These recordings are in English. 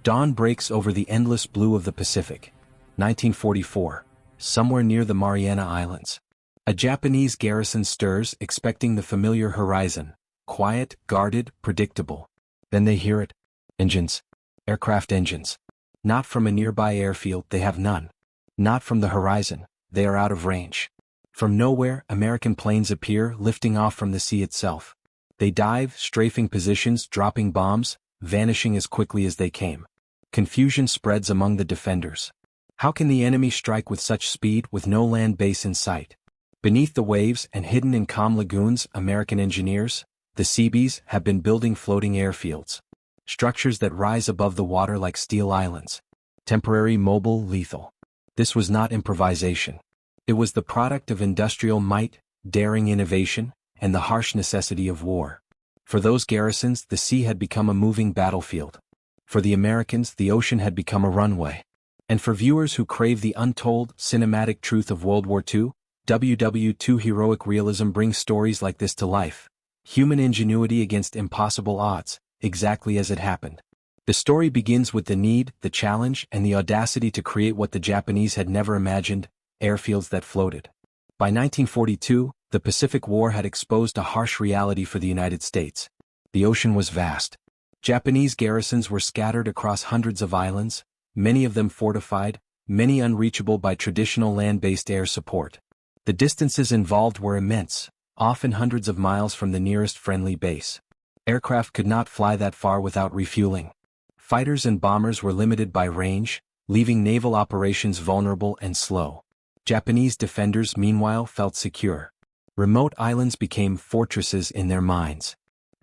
Dawn breaks over the endless blue of the Pacific. 1944. Somewhere near the Mariana Islands. A Japanese garrison stirs, expecting the familiar horizon. Quiet, guarded, predictable. Then they hear it. Engines. Aircraft engines. Not from a nearby airfield, they have none. Not from the horizon, they are out of range. From nowhere, American planes appear, lifting off from the sea itself. They dive, strafing positions, dropping bombs, vanishing as quickly as they came. Confusion spreads among the defenders. How can the enemy strike with such speed with no land base in sight? Beneath the waves and hidden in calm lagoons, American engineers, the Seabees, have been building floating airfields. Structures that rise above the water like steel islands. Temporary, mobile, lethal. This was not improvisation. It was the product of industrial might, daring innovation, and the harsh necessity of war. For those garrisons, the sea had become a moving battlefield. For the Americans, the ocean had become a runway. And for viewers who crave the untold, cinematic truth of World War II, WWII heroic realism brings stories like this to life. Human ingenuity against impossible odds, exactly as it happened. The story begins with the need, the challenge, and the audacity to create what the Japanese had never imagined, airfields that floated. By 1942, the Pacific War had exposed a harsh reality for the United States. The ocean was vast. Japanese garrisons were scattered across hundreds of islands, many of them fortified, many unreachable by traditional land-based air support. The distances involved were immense, often hundreds of miles from the nearest friendly base. Aircraft could not fly that far without refueling. Fighters and bombers were limited by range, leaving naval operations vulnerable and slow. Japanese defenders, meanwhile, felt secure. Remote islands became fortresses in their minds.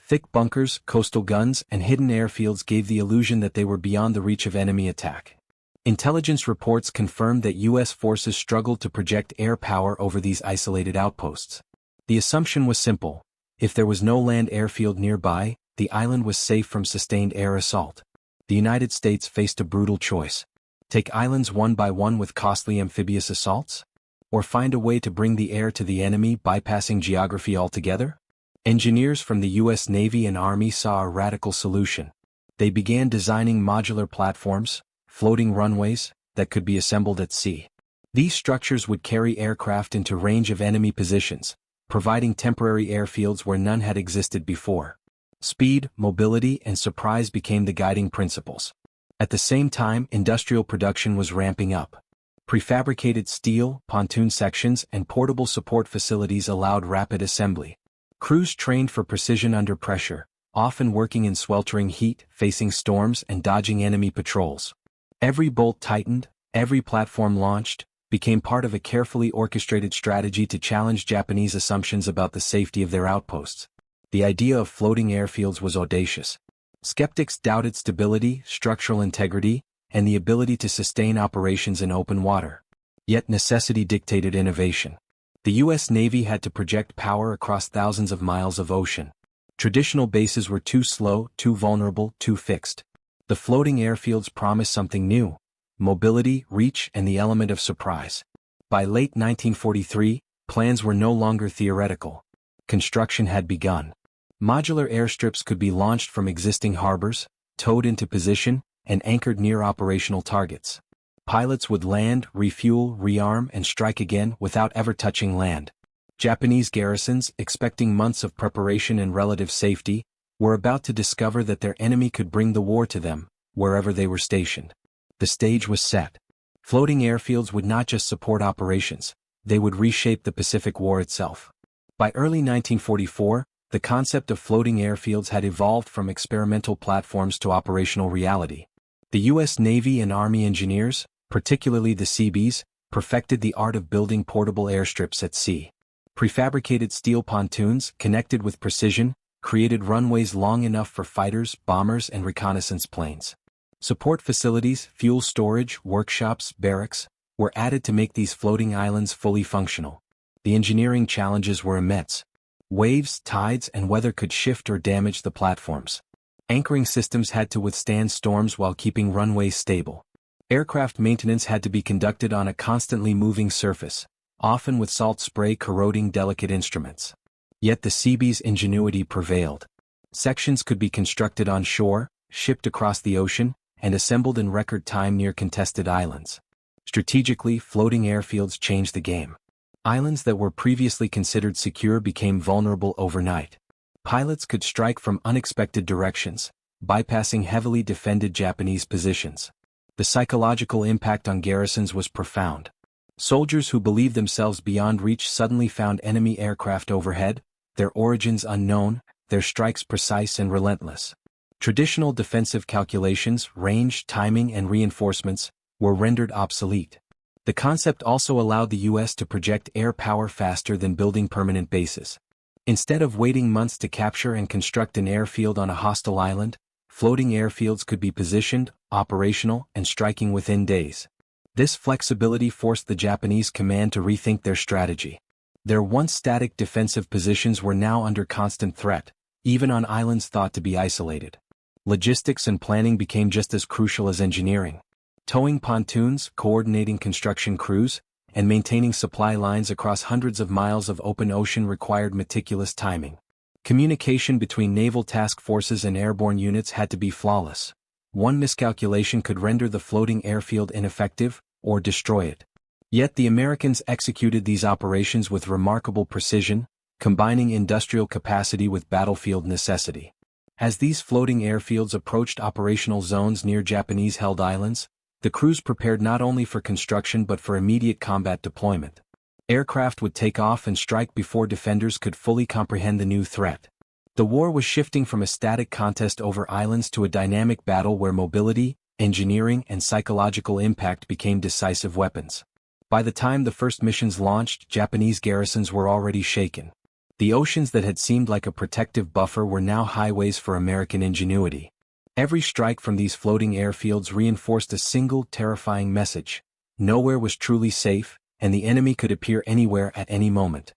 Thick bunkers, coastal guns, and hidden airfields gave the illusion that they were beyond the reach of enemy attack. Intelligence reports confirmed that U.S. forces struggled to project air power over these isolated outposts. The assumption was simple. If there was no land airfield nearby, the island was safe from sustained air assault. The United States faced a brutal choice. Take islands one by one with costly amphibious assaults? Or find a way to bring the air to the enemy, bypassing geography altogether? Engineers from the U.S. Navy and Army saw a radical solution. They began designing modular platforms, floating runways, that could be assembled at sea. These structures would carry aircraft into range of enemy positions, providing temporary airfields where none had existed before. Speed, mobility, and surprise became the guiding principles. At the same time, industrial production was ramping up. Prefabricated steel, pontoon sections, and portable support facilities allowed rapid assembly. Crews trained for precision under pressure, often working in sweltering heat, facing storms, and dodging enemy patrols. Every bolt tightened, every platform launched, became part of a carefully orchestrated strategy to challenge Japanese assumptions about the safety of their outposts. The idea of floating airfields was audacious. Skeptics doubted stability, structural integrity, and the ability to sustain operations in open water. Yet necessity dictated innovation. The U.S. Navy had to project power across thousands of miles of ocean. Traditional bases were too slow, too vulnerable, too fixed. The floating airfields promised something new: mobility, reach, and the element of surprise. By late 1943, plans were no longer theoretical. Construction had begun. Modular airstrips could be launched from existing harbors, towed into position, and anchored near operational targets. Pilots would land, refuel, rearm, and strike again without ever touching land. Japanese garrisons, expecting months of preparation and relative safety, were about to discover that their enemy could bring the war to them, wherever they were stationed. The stage was set. Floating airfields would not just support operations, they would reshape the Pacific War itself. By early 1944, the concept of floating airfields had evolved from experimental platforms to operational reality. The U.S. Navy and Army engineers, particularly the Seabees, perfected the art of building portable airstrips at sea. Prefabricated steel pontoons, connected with precision, created runways long enough for fighters, bombers, and reconnaissance planes. Support facilities, fuel storage, workshops, barracks, were added to make these floating islands fully functional. The engineering challenges were immense. Waves, tides, and weather could shift or damage the platforms. Anchoring systems had to withstand storms while keeping runways stable. Aircraft maintenance had to be conducted on a constantly moving surface, often with salt spray corroding delicate instruments. Yet the Seabees' ingenuity prevailed. Sections could be constructed on shore, shipped across the ocean, and assembled in record time near contested islands. Strategically, floating airfields changed the game. Islands that were previously considered secure became vulnerable overnight. Pilots could strike from unexpected directions, bypassing heavily defended Japanese positions. The psychological impact on garrisons was profound. Soldiers who believed themselves beyond reach suddenly found enemy aircraft overhead, their origins unknown, their strikes precise and relentless. Traditional defensive calculations, range, timing, and reinforcements were rendered obsolete. The concept also allowed the U.S. to project air power faster than building permanent bases. Instead of waiting months to capture and construct an airfield on a hostile island, floating airfields could be positioned, operational, and striking within days. This flexibility forced the Japanese command to rethink their strategy. Their once static defensive positions were now under constant threat, even on islands thought to be isolated. Logistics and planning became just as crucial as engineering. Towing pontoons, coordinating construction crews, and maintaining supply lines across hundreds of miles of open ocean required meticulous timing. Communication between naval task forces and airborne units had to be flawless. One miscalculation could render the floating airfield ineffective, or destroy it. Yet the Americans executed these operations with remarkable precision, combining industrial capacity with battlefield necessity. As these floating airfields approached operational zones near Japanese-held islands, the crews prepared not only for construction but for immediate combat deployment. Aircraft would take off and strike before defenders could fully comprehend the new threat. The war was shifting from a static contest over islands to a dynamic battle where mobility, engineering, and psychological impact became decisive weapons. By the time the first missions launched, Japanese garrisons were already shaken. The oceans that had seemed like a protective buffer were now highways for American ingenuity. Every strike from these floating airfields reinforced a single terrifying message: nowhere was truly safe, and the enemy could appear anywhere at any moment.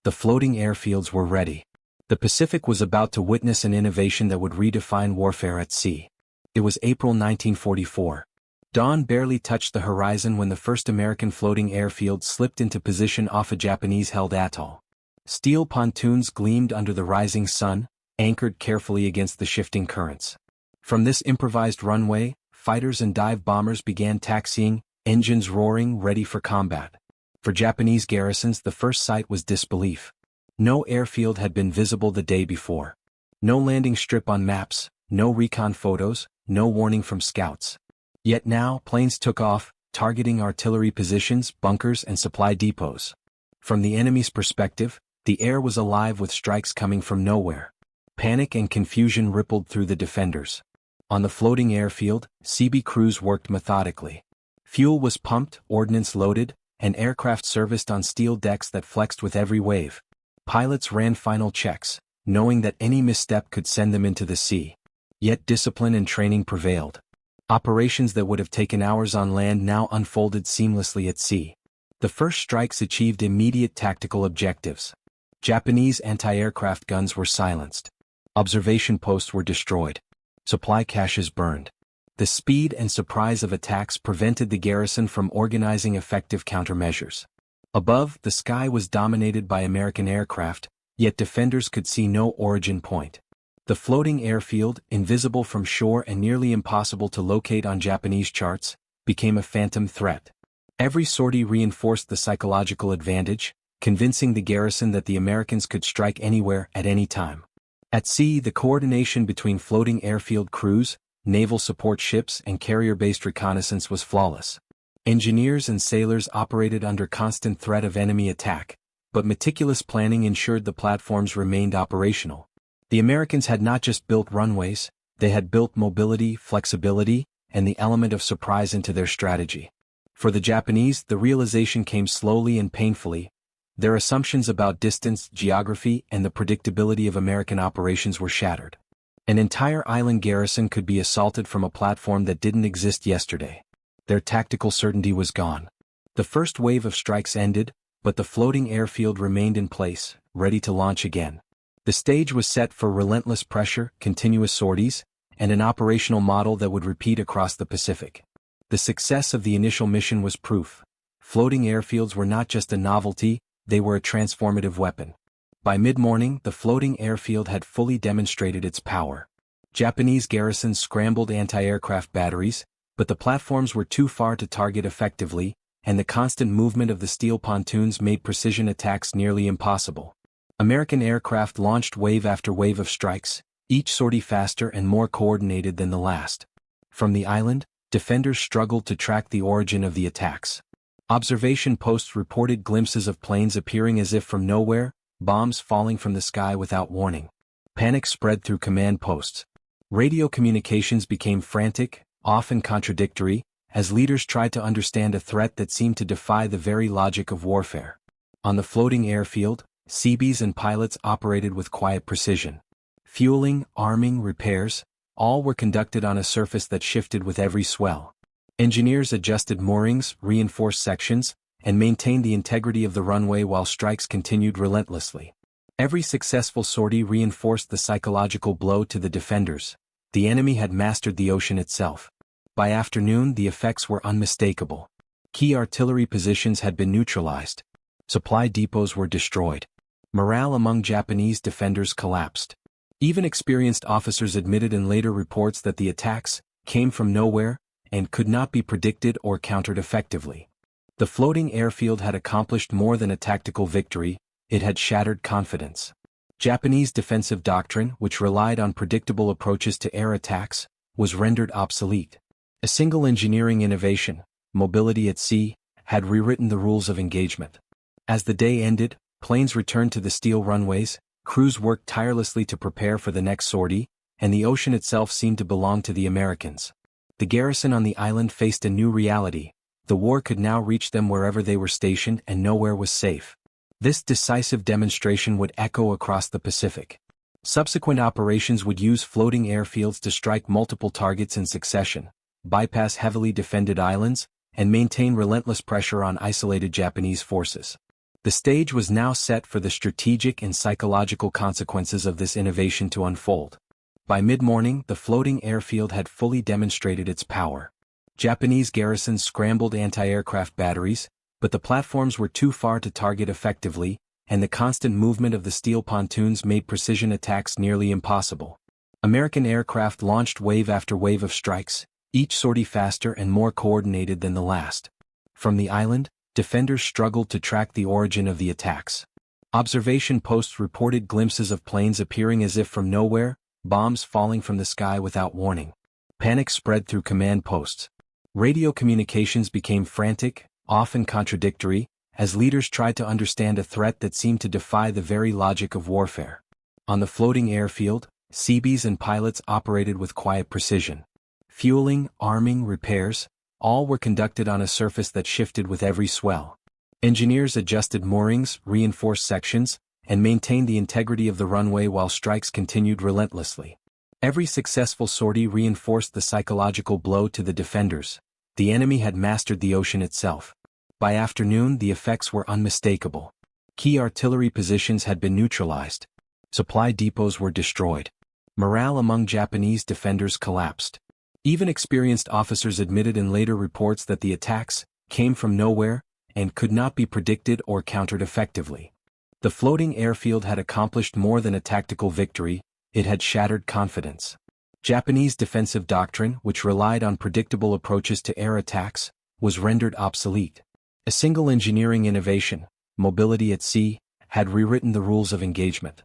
The floating airfields were ready. The Pacific was about to witness an innovation that would redefine warfare at sea. It was April 1944. Dawn barely touched the horizon when the first American floating airfield slipped into position off a Japanese-held atoll. Steel pontoons gleamed under the rising sun, anchored carefully against the shifting currents. From this improvised runway, fighters and dive bombers began taxiing, engines roaring, ready for combat. For Japanese garrisons, the first sight was disbelief. No airfield had been visible the day before. No landing strip on maps, no recon photos, no warning from scouts. Yet now, planes took off, targeting artillery positions, bunkers, and supply depots. From the enemy's perspective, the air was alive with strikes coming from nowhere. Panic and confusion rippled through the defenders. On the floating airfield, Seabee crews worked methodically. Fuel was pumped, ordnance loaded, and aircraft serviced on steel decks that flexed with every wave. Pilots ran final checks, knowing that any misstep could send them into the sea. Yet discipline and training prevailed. Operations that would have taken hours on land now unfolded seamlessly at sea. The first strikes achieved immediate tactical objectives. Japanese anti-aircraft guns were silenced. Observation posts were destroyed. Supply caches burned. The speed and surprise of attacks prevented the garrison from organizing effective countermeasures. Above, the sky was dominated by American aircraft, yet defenders could see no origin point. The floating airfield, invisible from shore and nearly impossible to locate on Japanese charts, became a phantom threat. Every sortie reinforced the psychological advantage, convincing the garrison that the Americans could strike anywhere at any time. At sea, the coordination between floating airfield crews, naval support ships, and carrier-based reconnaissance was flawless. Engineers and sailors operated under constant threat of enemy attack, but meticulous planning ensured the platforms remained operational. The Americans had not just built runways, they had built mobility, flexibility, and the element of surprise into their strategy. For the Japanese, the realization came slowly and painfully. Their assumptions about distance, geography, and the predictability of American operations were shattered. An entire island garrison could be assaulted from a platform that didn't exist yesterday. Their tactical certainty was gone. The first wave of strikes ended, but the floating airfield remained in place, ready to launch again. The stage was set for relentless pressure, continuous sorties, and an operational model that would repeat across the Pacific. The success of the initial mission was proof. Floating airfields were not just a novelty, they were a transformative weapon. By mid-morning, the floating airfield had fully demonstrated its power. Japanese garrisons scrambled anti-aircraft batteries, but the platforms were too far to target effectively, and the constant movement of the steel pontoons made precision attacks nearly impossible. American aircraft launched wave after wave of strikes, each sortie faster and more coordinated than the last. From the island, defenders struggled to track the origin of the attacks. Observation posts reported glimpses of planes appearing as if from nowhere, bombs falling from the sky without warning. Panic spread through command posts. Radio communications became frantic, often contradictory, as leaders tried to understand a threat that seemed to defy the very logic of warfare. On the floating airfield, Seabees and pilots operated with quiet precision. Fueling, arming, repairs, all were conducted on a surface that shifted with every swell. Engineers adjusted moorings, reinforced sections, and maintained the integrity of the runway while strikes continued relentlessly. Every successful sortie reinforced the psychological blow to the defenders. The enemy had mastered the ocean itself. By afternoon, the effects were unmistakable. Key artillery positions had been neutralized. Supply depots were destroyed. Morale among Japanese defenders collapsed. Even experienced officers admitted in later reports that the attacks came from nowhere and could not be predicted or countered effectively. The floating airfield had accomplished more than a tactical victory, it had shattered confidence. Japanese defensive doctrine, which relied on predictable approaches to air attacks, was rendered obsolete. A single engineering innovation, mobility at sea, had rewritten the rules of engagement. As the day ended, planes returned to the steel runways, crews worked tirelessly to prepare for the next sortie, and the ocean itself seemed to belong to the Americans. The garrison on the island faced a new reality. The war could now reach them wherever they were stationed and nowhere was safe. This decisive demonstration would echo across the Pacific. Subsequent operations would use floating airfields to strike multiple targets in succession, bypass heavily defended islands, and maintain relentless pressure on isolated Japanese forces. The stage was now set for the strategic and psychological consequences of this innovation to unfold. By mid-morning, the floating airfield had fully demonstrated its power. Japanese garrisons scrambled anti-aircraft batteries, but the platforms were too far to target effectively, and the constant movement of the steel pontoons made precision attacks nearly impossible. American aircraft launched wave after wave of strikes, each sortie faster and more coordinated than the last. From the island, defenders struggled to track the origin of the attacks. Observation posts reported glimpses of planes appearing as if from nowhere, bombs falling from the sky without warning. Panic spread through command posts. Radio communications became frantic, often contradictory, as leaders tried to understand a threat that seemed to defy the very logic of warfare. On the floating airfield, Seabees and pilots operated with quiet precision. Fueling, arming, repairs, all were conducted on a surface that shifted with every swell. Engineers adjusted moorings, reinforced sections, and maintained the integrity of the runway while strikes continued relentlessly. Every successful sortie reinforced the psychological blow to the defenders. The enemy had mastered the ocean itself. By afternoon, the effects were unmistakable. Key artillery positions had been neutralized. Supply depots were destroyed. Morale among Japanese defenders collapsed. Even experienced officers admitted in later reports that the attacks came from nowhere and could not be predicted or countered effectively. The floating airfield had accomplished more than a tactical victory, it had shattered confidence. Japanese defensive doctrine, which relied on predictable approaches to air attacks, was rendered obsolete. A single engineering innovation, mobility at sea, had rewritten the rules of engagement.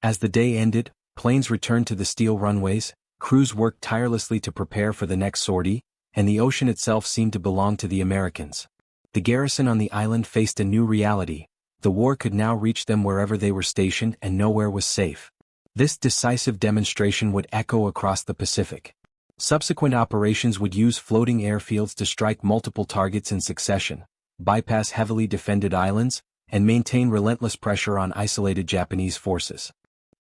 As the day ended, planes returned to the steel runways, crews worked tirelessly to prepare for the next sortie, and the ocean itself seemed to belong to the Americans. The garrison on the island faced a new reality. The war could now reach them wherever they were stationed and nowhere was safe. This decisive demonstration would echo across the Pacific. Subsequent operations would use floating airfields to strike multiple targets in succession, bypass heavily defended islands, and maintain relentless pressure on isolated Japanese forces.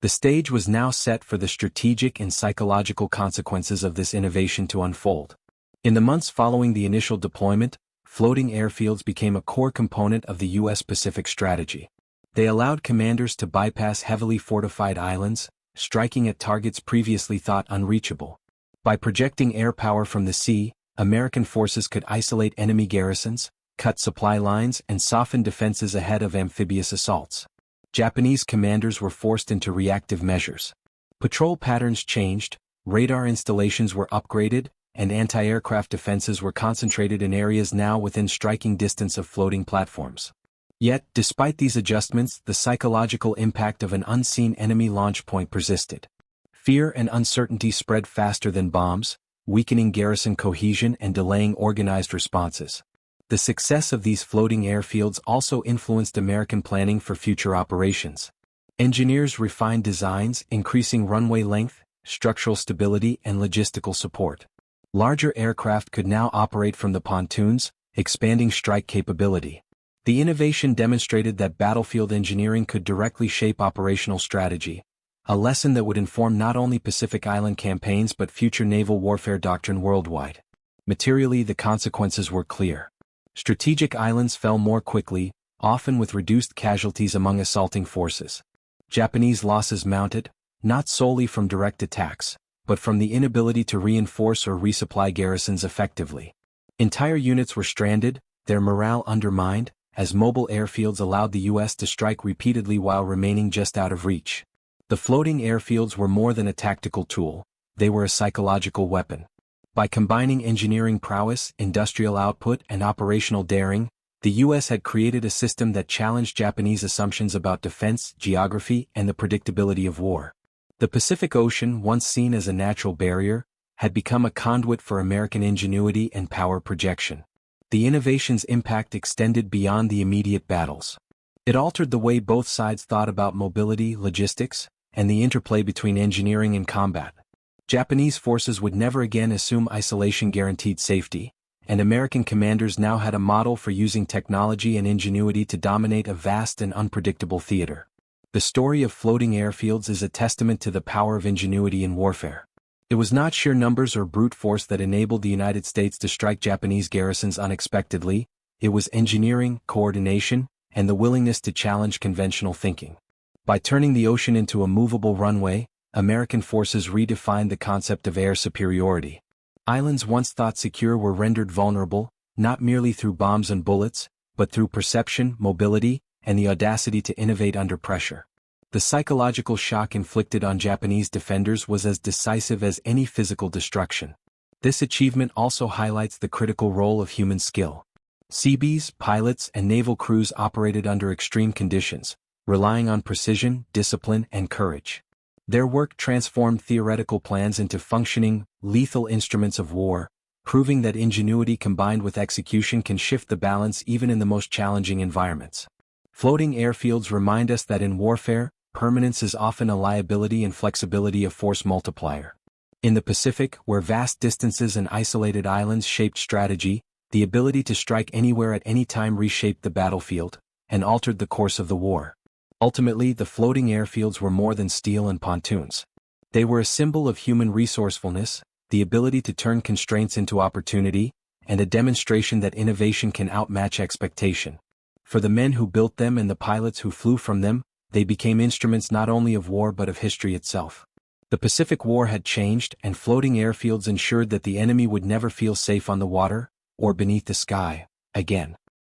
The stage was now set for the strategic and psychological consequences of this innovation to unfold. In the months following the initial deployment, floating airfields became a core component of the U.S. Pacific strategy. They allowed commanders to bypass heavily fortified islands, striking at targets previously thought unreachable. By projecting air power from the sea, American forces could isolate enemy garrisons, cut supply lines, and soften defenses ahead of amphibious assaults. Japanese commanders were forced into reactive measures. Patrol patterns changed, radar installations were upgraded, and anti-aircraft defenses were concentrated in areas now within striking distance of floating platforms. Yet, despite these adjustments, the psychological impact of an unseen enemy launch point persisted. Fear and uncertainty spread faster than bombs, weakening garrison cohesion and delaying organized responses. The success of these floating airfields also influenced American planning for future operations. Engineers refined designs, increasing runway length, structural stability, and logistical support. Larger aircraft could now operate from the pontoons, expanding strike capability. The innovation demonstrated that battlefield engineering could directly shape operational strategy, a lesson that would inform not only Pacific Island campaigns but future naval warfare doctrine worldwide. Materially, the consequences were clear. Strategic islands fell more quickly, often with reduced casualties among assaulting forces. Japanese losses mounted, not solely from direct attacks, but from the inability to reinforce or resupply garrisons effectively. Entire units were stranded, their morale undermined, as mobile airfields allowed the U.S. to strike repeatedly while remaining just out of reach. The floating airfields were more than a tactical tool, they were a psychological weapon. By combining engineering prowess, industrial output, and operational daring, the U.S. had created a system that challenged Japanese assumptions about defense, geography, and the predictability of war. The Pacific Ocean, once seen as a natural barrier, had become a conduit for American ingenuity and power projection. The innovation's impact extended beyond the immediate battles. It altered the way both sides thought about mobility, logistics, and the interplay between engineering and combat. Japanese forces would never again assume isolation guaranteed safety, and American commanders now had a model for using technology and ingenuity to dominate a vast and unpredictable theater. The story of floating airfields is a testament to the power of ingenuity in warfare. It was not sheer numbers or brute force that enabled the United States to strike Japanese garrisons unexpectedly, it was engineering, coordination, and the willingness to challenge conventional thinking. By turning the ocean into a movable runway, American forces redefined the concept of air superiority. Islands once thought secure were rendered vulnerable, not merely through bombs and bullets, but through perception, mobility, and the audacity to innovate under pressure. The psychological shock inflicted on Japanese defenders was as decisive as any physical destruction. This achievement also highlights the critical role of human skill. Seabees, pilots, and naval crews operated under extreme conditions, relying on precision, discipline, and courage. Their work transformed theoretical plans into functioning, lethal instruments of war, proving that ingenuity combined with execution can shift the balance even in the most challenging environments. Floating airfields remind us that in warfare, permanence is often a liability and flexibility a force multiplier. In the Pacific, where vast distances and isolated islands shaped strategy, the ability to strike anywhere at any time reshaped the battlefield and altered the course of the war. Ultimately, the floating airfields were more than steel and pontoons. They were a symbol of human resourcefulness, the ability to turn constraints into opportunity, and a demonstration that innovation can outmatch expectation. For the men who built them and the pilots who flew from them, they became instruments not only of war but of history itself. The Pacific War had changed, and floating airfields ensured that the enemy would never feel safe on the water, or beneath the sky, again.